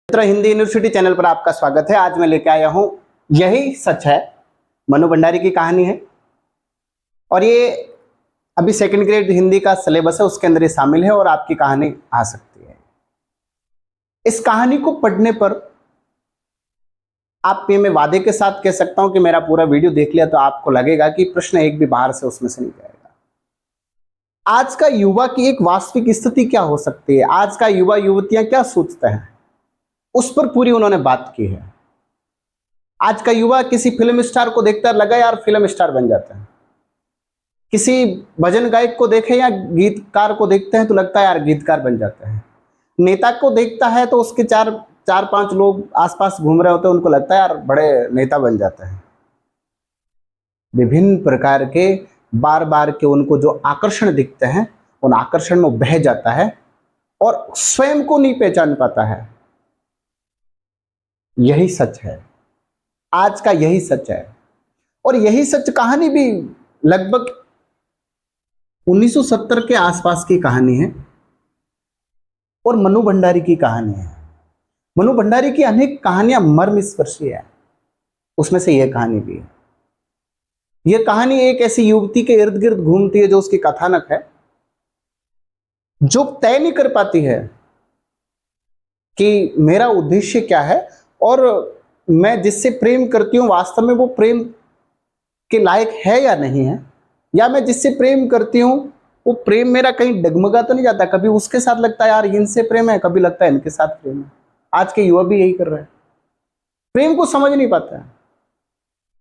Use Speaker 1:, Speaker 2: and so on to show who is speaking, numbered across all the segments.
Speaker 1: मित्र, Hindi university channel पर आपका स्वागत है। आज मैं लेके आया हूं यही सच है, मनु भंडारी की कहानी है और ये अभी सेकंड ग्रेड हिंदी का सिलेबस है, उसके अंदर ये शामिल है और आपकी कहानी आ सकती है। इस कहानी को पढ़ने पर आप ये मैं वादे के साथ कह सकता हूं कि मेरा पूरा वीडियो देख लिया तो आपको लगेगा कि प्रश्न एक भी बाहर से उसमें से नहीं जाएगा। आज का युवा की एक वास्तविक स्थिति क्या हो सकती है, आज का युवा युवतियां क्या सोचते हैं, उस पर पूरी उन्होंने बात की है। आज का युवा किसी फिल्म स्टार को देखता लगा यार फिल्म स्टार बन जाता है, किसी भजन गायक को देखे या गीतकार को देखते हैं तो लगता है यार गीतकार बन जाता है, नेता को देखता है तो उसके चार पांच लोग आसपास घूम रहे होते हैं, उनको लगता है यार बड़े नेता बन जाते हैं। विभिन्न प्रकार के बार बार के उनको जो आकर्षण दिखते हैं उन आकर्षण में बह जाता है और स्वयं को नहीं पहचान पाता है। यही सच है, आज का यही सच है। और यही सच कहानी भी लगभग 1970 के आसपास की कहानी है और मनु भंडारी की कहानी है। मनु भंडारी की अनेक कहानियां मर्मस्पर्शी है, उसमें से यह कहानी भी है। यह कहानी एक ऐसी युवती के इर्द गिर्द घूमती है जो उसकी कथानक है, जो तय नहीं कर पाती है कि मेरा उद्देश्य क्या है और मैं जिससे प्रेम करती हूं वास्तव में वो प्रेम के लायक है या नहीं है, या मैं जिससे प्रेम करती हूं वो प्रेम मेरा कहीं डगमगा तो नहीं जाता। कभी उसके साथ लगता है यार इनसे प्रेम है, कभी लगता है इनके साथ प्रेम है। आज के युवा भी यही कर रहे हैं, प्रेम को समझ नहीं पाता है,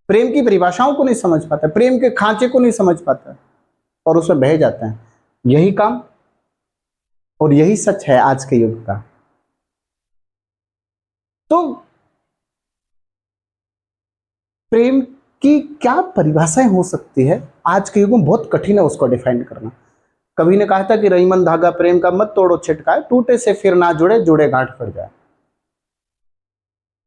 Speaker 1: प्रेम की परिभाषाओं को नहीं समझ पाता, प्रेम के खांचे को नहीं समझ पाता और उसमें बह जाता है। यही काम और यही सच है आज के युग का। तो प्रेम की क्या परिभाषाएं हो सकती है आज के युग में, बहुत कठिन है उसको डिफाइन करना। कवि ने कहा था कि रईमन धागा प्रेम का मत तोड़ो छिटकाए, टूटे से फिर ना जुड़े जुड़े गांठ पड़ जाए।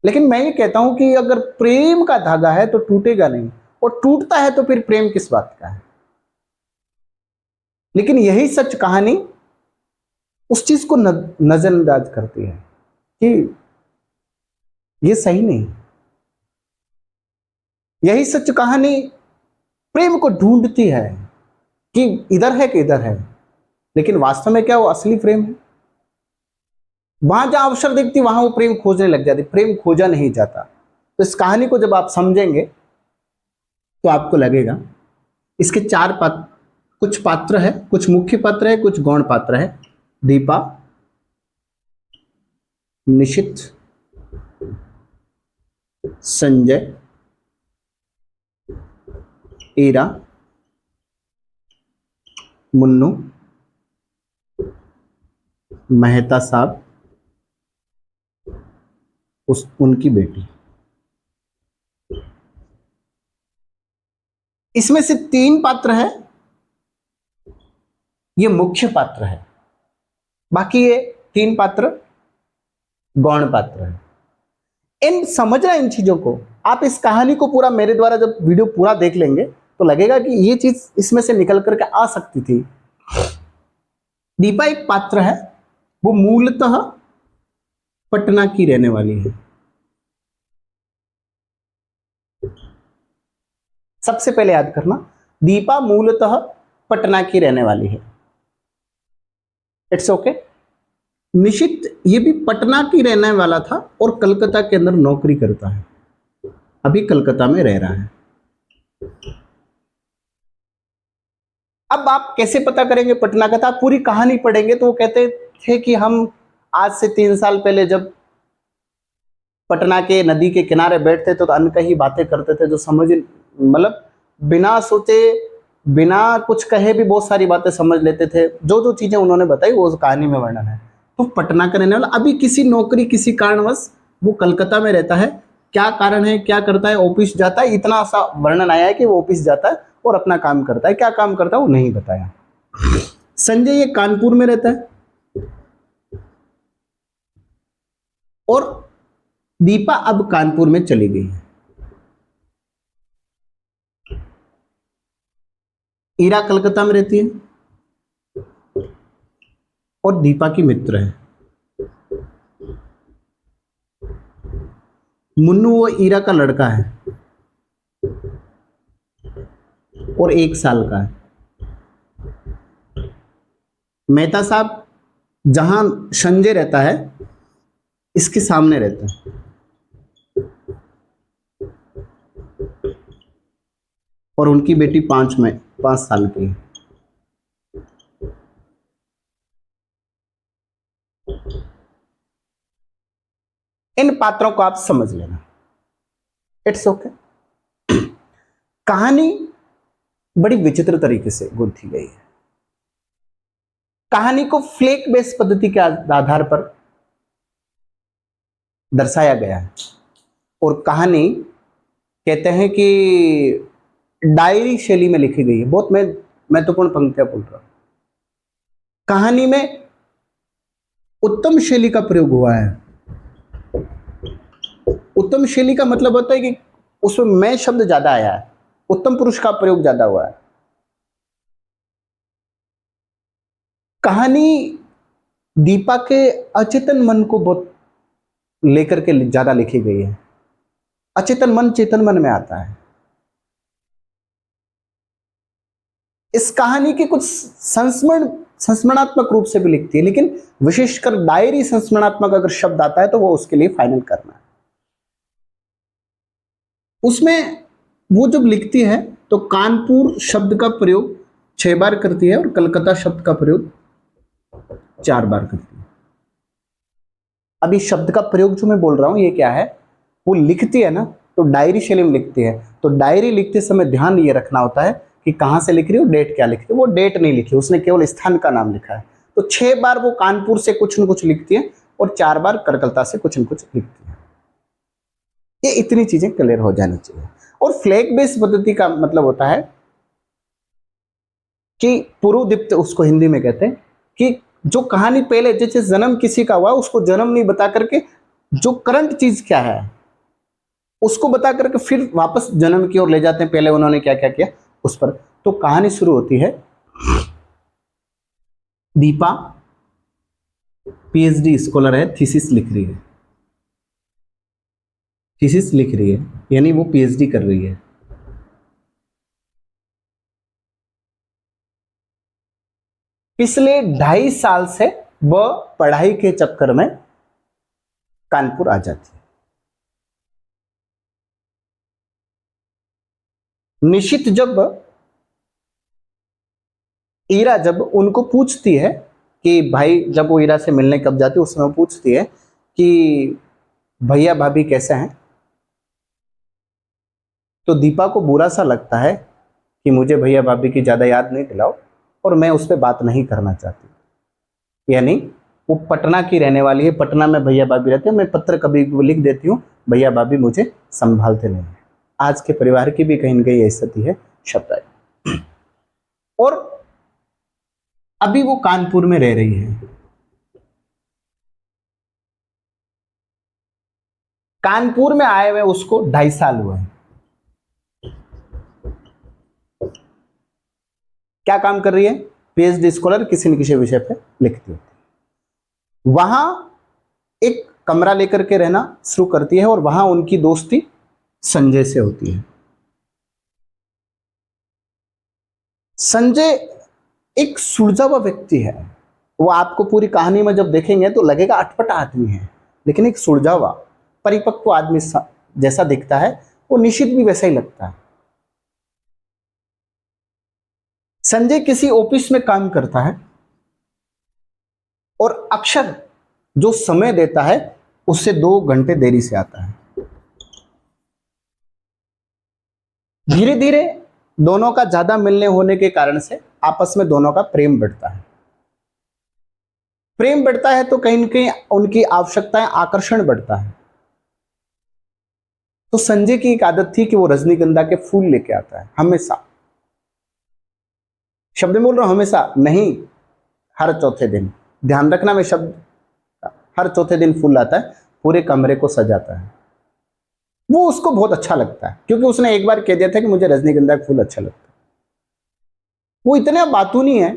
Speaker 1: लेकिन मैं ये कहता हूं कि अगर प्रेम का धागा है तो टूटेगा नहीं, और टूटता है तो फिर प्रेम किस बात का है। लेकिन यही सच कहानी उस चीज को नजरअंदाज करती है कि ये सही नहीं। यही सच कहानी प्रेम को ढूंढती है कि इधर है कि इधर है, लेकिन वास्तव में क्या वो असली प्रेम है। वहां जहां अवसर देखती वहां वो प्रेम खोजने लग जाती, प्रेम खोजा नहीं जाता। तो इस कहानी को जब आप समझेंगे तो आपको लगेगा इसके कुछ पात्र है, कुछ मुख्य पात्र है, कुछ गौण पात्र है। दीपा, निशित, संजय, ईरा, मुन्नू, मेहता साहब, उनकी बेटी। इसमें से 3 पात्र है, ये मुख्य पात्र है, बाकी ये 3 पात्र गौण पात्र है। समझना इन चीजों को, आप इस कहानी को पूरा मेरे द्वारा जब वीडियो पूरा देख लेंगे तो लगेगा कि ये चीज इसमें से निकल करके आ सकती थी। दीपा एक पात्र है, वो मूलतः पटना की रहने वाली है। सबसे पहले याद करना, दीपा मूलतः पटना की रहने वाली है। It's okay. निशित ये भी पटना की रहने वाला था और कलकत्ता के अंदर नौकरी करता है, अभी कलकत्ता में रह रहा है। अब आप कैसे पता करेंगे पटना का था? आप पूरी कहानी पढ़ेंगे तो वो कहते थे कि हम आज से 3 साल पहले जब पटना के नदी के किनारे बैठते थे तो अनकही बातें करते थे, जो समझ मतलब बिना सोचे बिना कुछ कहे भी बहुत सारी बातें समझ लेते थे। जो जो चीजें उन्होंने बताई वो उस कहानी में वर्णन है। तो पटना का रहने वाला, अभी किसी नौकरी किसी कारणवश वो कलकत्ता में रहता है। क्या कारण है, क्या करता है, ऑफिस जाता है, इतना सा वर्णन आया है कि वो ऑफिस जाता है और अपना काम करता है। क्या काम करता है वो नहीं बताया। संजय ये कानपुर में रहता है और दीपा अब कानपुर में चली गई है। ईरा कलकत्ता में रहती है और दीपा की मित्र है। मुन्नू वो ईरा का लड़का है और 1 साल का है। मेहता साहब जहां संजय रहता है इसके सामने रहता है, और उनकी बेटी 5 साल की है। इन पात्रों को आप समझ लेना, इट्स ओके। कहानी बड़ी विचित्र तरीके से गुंथी गई है। कहानी को फ्लेक बेस पद्धति के आधार पर दर्शाया गया है, और कहानी कहते हैं कि डायरी शैली में लिखी गई है। बहुत महत्वपूर्ण पंक्तियां बोल रहा हूं। कहानी में उत्तम शैली का प्रयोग हुआ है। उत्तम शैली का मतलब होता है कि उसमें मैं शब्द ज्यादा आया है, उत्तम पुरुष का प्रयोग ज्यादा हुआ है। कहानी दीपा के अचेतन मन को बहुत लेकर के ज्यादा लिखी गई है। अचेतन मन चेतन मन में आता है। इस कहानी के कुछ संस्मरणात्मक रूप से भी लिखती है, लेकिन विशेषकर डायरी संस्मरणात्मक अगर शब्द आता है तो वो उसके लिए फाइनल करना है। उसमें वो जब लिखती है तो कानपुर शब्द का प्रयोग 6 बार करती है और कलकत्ता शब्द का प्रयोग 4 बार करती है। अभी शब्द का प्रयोग जो मैं बोल रहा हूं ये क्या है, वो लिखती है ना तो डायरी शैली में लिखती है, तो डायरी लिखते समय ध्यान ये रखना होता है कि कहां से लिख रही हो, डेट क्या लिख रही है। वो डेट नहीं लिखी, उसने केवल स्थान का नाम लिखा है। तो 6 बार वो कानपुर से कुछ न कुछ लिखती है और 4 बार कलकत्ता से कुछ न कुछ लिखती है। ये इतनी चीजें क्लियर हो जानी चाहिए। और फ्लैग बेस पद्धति का मतलब होता है कि पूर्वदीप्त, उसको हिंदी में कहते हैं, कि जो कहानी पहले जैसे जन्म किसी का हुआ उसको जन्म नहीं बता करके जो करंट चीज क्या है उसको बता करके फिर वापस जन्म की ओर ले जाते हैं, पहले उन्होंने क्या क्या किया उस पर। तो कहानी शुरू होती है, दीपा पीएचडी स्कॉलर है, थीसिस लिख रही है। थीसिस लिख रही है यानी वो पीएचडी कर रही है। पिछले 2.5 साल से वह पढ़ाई के चक्कर में कानपुर आ जाती है। निशित ईरा जब उनको पूछती है कि भाई, जब वो ईरा से मिलने कब जाती है उस समय पूछती है कि भैया भाभी कैसे हैं, तो दीपा को बुरा सा लगता है कि मुझे भैया भाभी की ज्यादा याद नहीं दिलाओ और मैं उस पर बात नहीं करना चाहती। यानी वो पटना की रहने वाली है, पटना में भैया भाभी रहते हैं, मैं पत्र कभी लिख देती हूँ, भैया भाभी मुझे संभालते नहीं है। आज के परिवार की भी कहीं न कहीं ऐसी स्थिति है शब्द है। और अभी वो कानपुर में रह रही है। कानपुर में आए हुए उसको 2.5 साल हुए हैं। क्या काम कर रही है, पीएचडी स्कॉलर, किसी न किसी विषय पे लिखती होती। वहां एक कमरा लेकर के रहना शुरू करती है और वहां उनकी दोस्ती संजय से होती है। संजय एक सुलझा हुआ व्यक्ति है। वो आपको पूरी कहानी में जब देखेंगे तो लगेगा अटपटा आदमी है, लेकिन एक सुलझा हुआ परिपक्व आदमी जैसा दिखता है, वो निश्चित भी वैसा ही लगता है। संजय किसी ऑफिस में काम करता है और अक्सर जो समय देता है उससे 2 घंटे देरी से आता है। धीरे धीरे दोनों का ज्यादा मिलने होने के कारण से आपस में दोनों का प्रेम बढ़ता है। प्रेम बढ़ता है तो कहीं न कहीं उनकी आवश्यकताएं, आकर्षण बढ़ता है। तो संजय की एक आदत थी कि वो रजनीगंधा के फूल लेके आता है हमेशा। शब्द में बोल रहा हूं हमेशा नहीं, हर चौथे दिन। ध्यान रखना, मैं शब्द, हर चौथे दिन फूल लाता है, पूरे कमरे को सजाता है। वो उसको बहुत अच्छा लगता है क्योंकि उसने एक बार कह दिया था कि मुझे रजनीगंधा का फूल अच्छा लगता है। वो इतना बातूनी है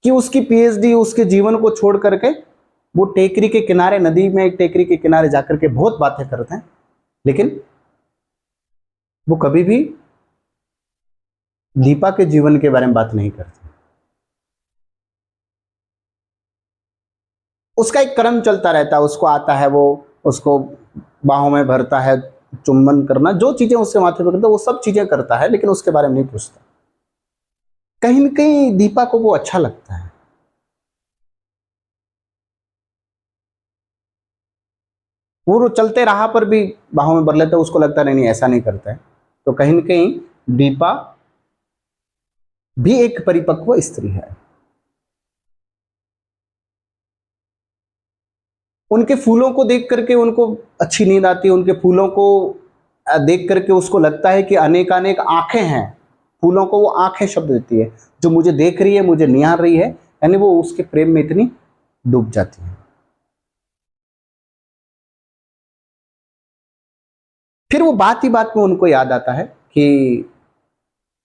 Speaker 1: कि उसकी पीएचडी उसके जीवन को छोड़ करके वो टेकरी के किनारे, नदी में एक टेकरी के किनारे जाकर के बहुत बातें करते हैं लेकिन वो कभी भी दीपा के जीवन के बारे में बात नहीं करती। उसका एक क्रम चलता रहता है, उसको आता है, वो उसको बाहों में भरता है, चुंबन करना, जो चीजें उसके माथे पर करता है वो सब चीजें करता है, लेकिन उसके बारे में नहीं पूछता। कहीं न कहीं दीपा को वो अच्छा लगता है। वो चलते राह पर भी बाहों में भर लेता है, उसको लगता है नहीं नहीं ऐसा नहीं करता है। तो कहीं न कहीं दीपा भी एक परिपक्व स्त्री है। उनके फूलों को देख करके उनको अच्छी नींद आती है, उनके फूलों को देख करके उसको लगता है कि अनेकानेक आंखें हैं। फूलों को वो आंखें शब्द देती है, जो मुझे देख रही है, मुझे निहार रही है, यानी वो उसके प्रेम में इतनी डूब जाती है। फिर वो बात ही बात में उनको याद आता है कि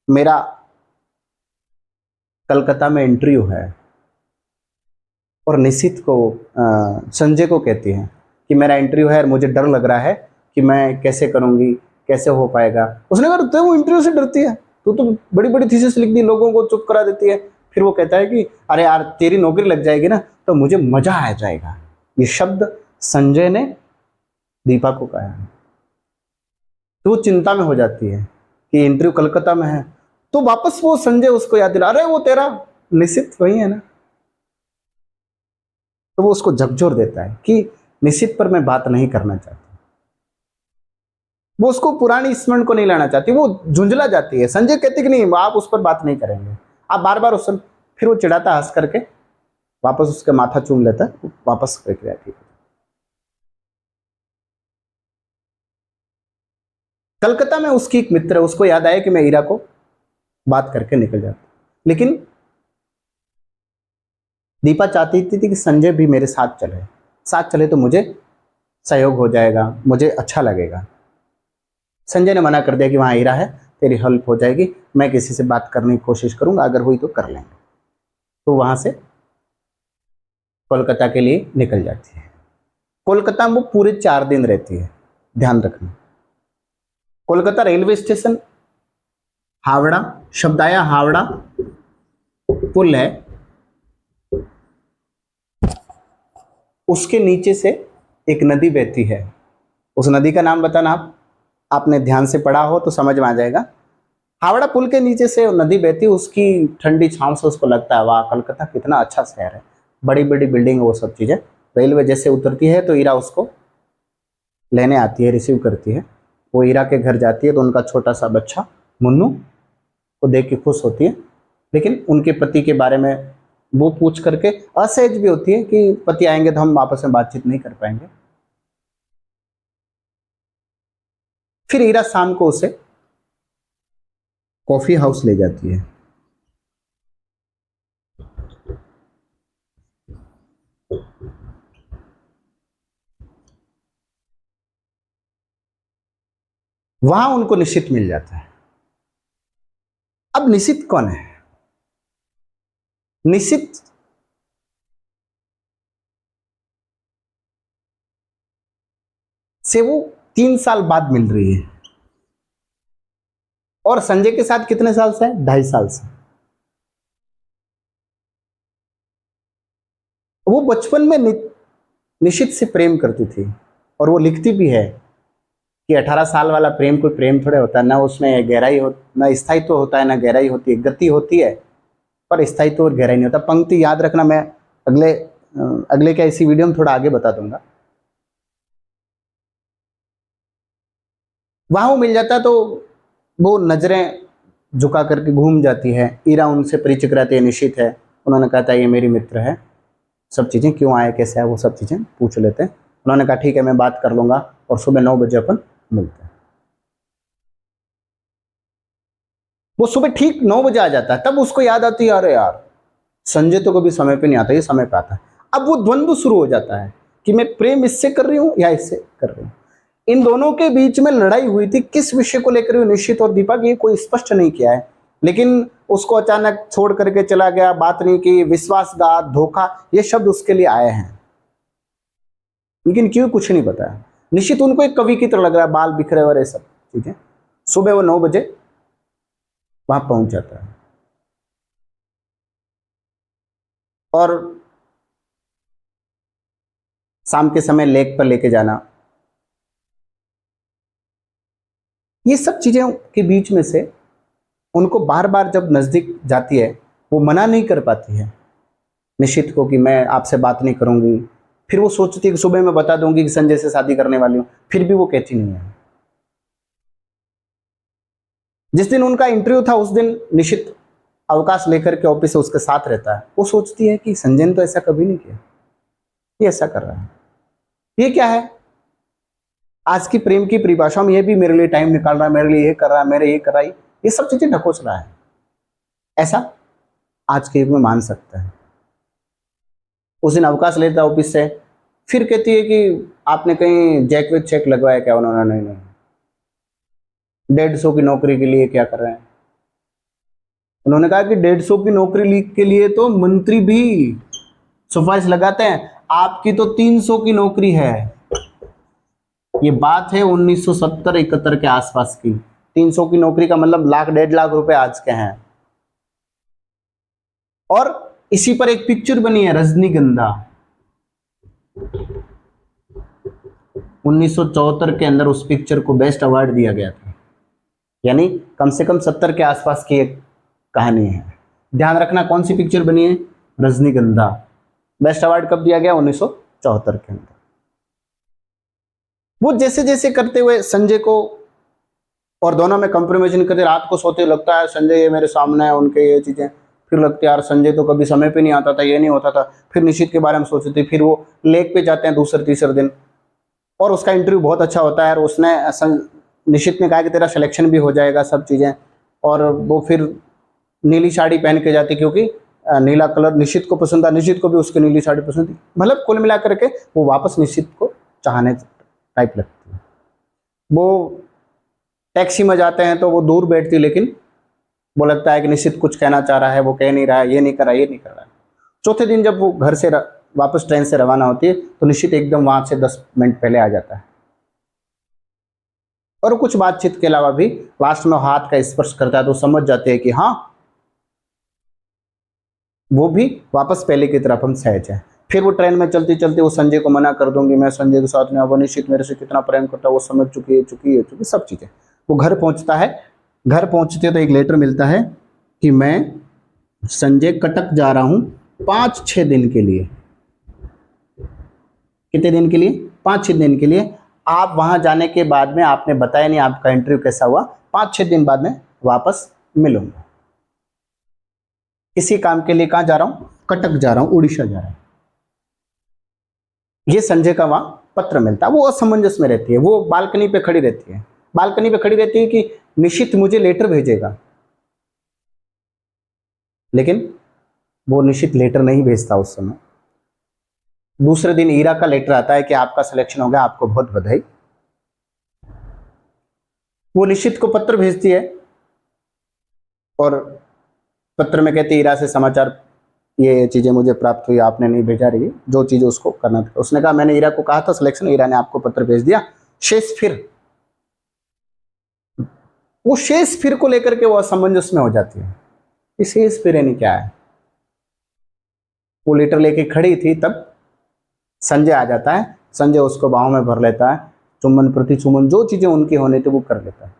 Speaker 1: मेरा कलकत्ता में इंटरव्यू है, और निशित को संजय को कहती है कि मेरा इंटरव्यू है और मुझे डर लग रहा है कि मैं कैसे करूंगी, कैसे हो पाएगा। उसने कहा तो वो इंटरव्यू से डरती है, तू तो बड़ी बड़ी थीसिस लिख दी, लोगों को चुप करा देती है। फिर वो कहता है कि अरे यार तेरी नौकरी लग जाएगी ना तो मुझे मजा आ जाएगा। ये शब्द संजय ने दीपा को कहा है। तो वो चिंता में हो जाती है कि इंटरव्यू कलकत्ता में है। तो वापस वो संजय उसको याद दिला, अरे वो तेरा निशित वही है ना। तो वो उसको झकझोर देता है कि निशित पर मैं बात नहीं करना चाहती। वो उसको पुरानी स्मरण को नहीं लाना चाहती, वो झुंझला जाती है। संजय कहते कि नहीं आप उस पर बात नहीं करेंगे, आप बार बार उस। फिर वो चिढ़ाता हंस करके वापस उसके माथा चूम लेता है, वापस प्रक्रिया ठीक है। कलकत्ता में उसकी एक मित्र है, उसको याद आया कि मैं ईरा को बात करके निकल जाता, लेकिन दीपा चाहती थी कि संजय भी मेरे साथ चले, साथ चले तो मुझे सहयोग हो जाएगा, मुझे अच्छा लगेगा। संजय ने मना कर दिया कि वहाँ हीरा है, तेरी हेल्प हो जाएगी, मैं किसी से बात करने की कोशिश करूंगा, अगर हुई तो कर लेंगे। तो वहां से कोलकाता के लिए निकल जाती है। कोलकाता में वो पूरे 4 दिन रहती है। ध्यान रखना, कोलकाता रेलवे स्टेशन, हावड़ा शब्द आया, हावड़ा पुल है, उसके नीचे से एक नदी बहती है। उस नदी का नाम बताना आप, आपने ध्यान से पढ़ा हो तो समझ में आ जाएगा। हावड़ा पुल के नीचे से नदी बहती है, उसकी ठंडी छांव से उसको लगता है वाह कलकत्ता कितना अच्छा शहर है, बड़ी बड़ी बिल्डिंग, वो सब चीज़ें। रेलवे जैसे उतरती है तो ईरा उसको लेने आती है, रिसीव करती है। वो ईरा के घर जाती है तो उनका छोटा सा बच्चा मुन्नू को देख के खुश होती है, लेकिन उनके पति के बारे में वो पूछ करके असहज भी होती है कि पति आएंगे तो हम आपस में बातचीत नहीं कर पाएंगे। फिर ईरा शाम को उसे कॉफी हाउस ले जाती है। वहां उनको निशित मिल जाता है। अब निशित कौन है? निशित से वो 3 साल बाद मिल रही है, और संजय के साथ कितने साल से है? 2.5 साल से। वो बचपन में निशित से प्रेम करती थी, और वो लिखती भी है कि 18 साल वाला प्रेम कोई प्रेम थोड़े होता है, ना उसमें गहराई हो, ना स्थायित्व होता है, ना गहराई होती है, गति होती है पर स्थायित्व और गहराई नहीं होता। पंक्ति याद रखना, मैं अगले अगले क्या इसी वीडियो में थोड़ा आगे बता दूंगा। वहां वो मिल जाता है तो वो नजरें झुका करके घूम जाती है। ईरा उनसे परिचित रहती है, निशित है, उन्होंने कहा था ये मेरी मित्र है, सब चीज़ें क्यों आए कैसे आए वो सब चीज़ें पूछ लेते हैं। उन्होंने कहा ठीक है मैं बात कर लूँगा, और सुबह 9 बजे अपन मिलते हैं। वो सुबह ठीक 9 बजे आ जाता है, तब उसको याद आती है अरे यार संजय तो कभी समय पे नहीं आता, ये समय पे आता है। अब वो द्वंद्व शुरू हो जाता है कि मैं प्रेम इससे कर रही हूँ या इससे कर रही हूँ। इन दोनों के बीच में लड़ाई हुई थी, किस विषय को लेकर हुई निश्चित और दीपक ये कोई स्पष्ट नहीं किया है, लेकिन उसको अचानक छोड़ करके चला गया, बात नहीं की, विश्वासघात, धोखा, ये शब्द उसके लिए आए हैं, लेकिन क्यों कुछ नहीं बताया। निश्चित उनको एक कवि की तरह लग रहा है, बाल बिखरे हुए सब चीजें। सुबह वो 9 बजे वहां पहुंच जाता है और शाम के समय लेक पर लेके जाना, ये सब चीजें के बीच में से उनको बार बार जब नजदीक जाती है वो मना नहीं कर पाती है निश्चित को कि मैं आपसे बात नहीं करूंगी। फिर वो सोचती है कि सुबह मैं बता दूंगी कि संजय से शादी करने वाली हूं, फिर भी वो कहती नहीं है। जिस दिन उनका इंटरव्यू था उस दिन निश्चित अवकाश लेकर के ऑफिस से उसके साथ रहता है। वो सोचती है कि संजय ने तो ऐसा कभी नहीं किया, ये ऐसा कर रहा है, ये क्या है। आज की प्रेम की परिभाषा में ये भी मेरे लिए टाइम निकाल रहा है, मेरे लिए ये कर रहा है, मेरे ये कर रहा है, ये सब चीजें ढकोस रहा है, ऐसा आज के युग में मान सकता है। उस दिन अवकाश लेता ऑफिस से, फिर कहती है कि आपने कहीं जैक विथ चेक लगवाया क्या? उन्होंने नहीं, 150 की नौकरी के लिए क्या कर रहे हैं? उन्होंने कहा कि 150 की नौकरी के लिए तो मंत्री भी सिफारिश लगाते हैं, आपकी तो 300 की नौकरी है। ये बात है 1970-71 के आसपास की। 300 की नौकरी का मतलब लाख 1.5 लाख रुपए आज के हैं। और इसी पर एक पिक्चर बनी है रजनीगंधा, 1974 के अंदर उस पिक्चर को बेस्ट अवार्ड दिया गया था। यानी कम से कम 70 के आसपास की एक कहानी है। ध्यान रखना कौन सी पिक्चर बनी है, रजनीगंधा। बेस्ट अवार्ड कब दिया गया? 1974 के अंदर। वो जैसे जैसे करते हुए संजय को, और दोनों में कंप्रोमाइज करते, रात को सोते लगता है संजय ये मेरे सामने है, उनके ये चीजें, फिर लगती है यार संजय तो कभी समय पे नहीं आता था, ये नहीं होता था। फिर निश्चित के बारे में सोचते, फिर वो लेक पे जाते हैं दूसरे तीसरे दिन और उसका इंटरव्यू बहुत अच्छा होता है और उसने निश्चित ने कहा कि तेरा सिलेक्शन भी हो जाएगा, सब चीजें। और वो फिर नीली साड़ी पहन के जाती, क्योंकि नीला कलर निश्चित को पसंद था, निश्चित को भी उसकी नीली साड़ी पसंद थी। मतलब कुल मिलाकर के वो वापस निश्चित को चाहने टाइप लगती है। वो टैक्सी में जाते हैं तो वो दूर बैठती, लेकिन वो लगता है कि निश्चित कुछ कहना चाह रहा है, वो कह नहीं रहा है, ये नहीं कर रहा है, ये नहीं कर रहा है। चौथे दिन जब वो घर से वापस ट्रेन से रवाना होती है तो निश्चित एकदम वहां से 10 मिनट पहले आ जाता है और कुछ बातचीत के अलावा भी लास्ट में हाथ का स्पर्श करता है, तो समझ जाते हैं कि हाँ वो भी वापस पहले की तरफ हम सहज है। फिर वो ट्रेन में चलती चलती वो संजय को मना कर दूंगी, मैं संजय के साथ में, वो निश्चित मेरे से कितना प्रेम करता है वो समझ चुकी है सब चीजें। वो घर पहुंचता है, घर पहुंचते तो एक लेटर मिलता है कि मैं संजय कटक जा रहा हूं 5-6 दिन के लिए। कितने दिन के लिए? 5-6 दिन के लिए। आप वहां जाने के बाद में आपने बताया नहीं आपका इंटरव्यू कैसा हुआ, 5-6 दिन बाद में वापस मिलूंगा। इसी काम के लिए कहां जा रहा हूं? कटक जा रहा हूं, उड़ीसा जा रहा हूं। ये संजय का वहां पत्र मिलता है। वो असमंजस में रहती है, वो बालकनी पे खड़ी रहती है, बालकनी पे खड़ी रहती है कि निश्चित मुझे लेटर भेजेगा, लेकिन वो निश्चित लेटर नहीं भेजता उस समय। दूसरे दिन ईरा का लेटर आता है कि आपका सिलेक्शन हो गया, आपको बहुत बधाई। वो निश्चित को पत्र भेजती है और पत्र में कहती है ईरा से समाचार, ये चीजें मुझे प्राप्त हुई, आपने नहीं भेजा रही, जो चीज उसको करना था। उसने कहा मैंने ईरा को कहा था सिलेक्शन, ईरा ने आपको पत्र भेज दिया, शेष फिर। वो शेष फिर को लेकर के वो असमंजस में हो जाती है कि शेष फिर यानी क्या है। वो लेटर लेके खड़ी थी, तब संजय आ जाता है। संजय उसको बाहों में भर लेता है, चुम्बन प्रति चुम्बन, जो चीजें उनकी होनी थी वो कर लेता है।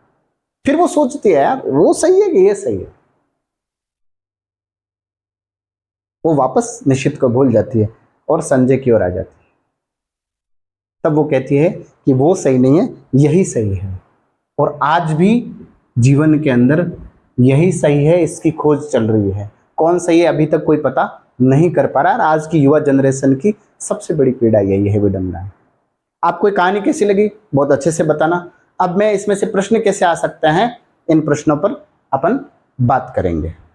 Speaker 1: फिर वो सोचती है यार वो सही है कि ये सही है। वो वापस निश्चित को भूल जाती है और संजय की ओर आ जाती है। तब वो कहती है कि वो सही नहीं है, यही सही है, और आज भी जीवन के अंदर यही सही है, इसकी खोज चल रही है। कौन सही है अभी तक कोई पता नहीं कर पा रहा। आज की युवा जनरेशन की सबसे बड़ी पीड़ा यही है, विडंबना है। आपको ये कहानी कैसी लगी बहुत अच्छे से बताना। अब मैं इसमें से प्रश्न कैसे आ सकते हैं, इन प्रश्नों पर अपन बात करेंगे।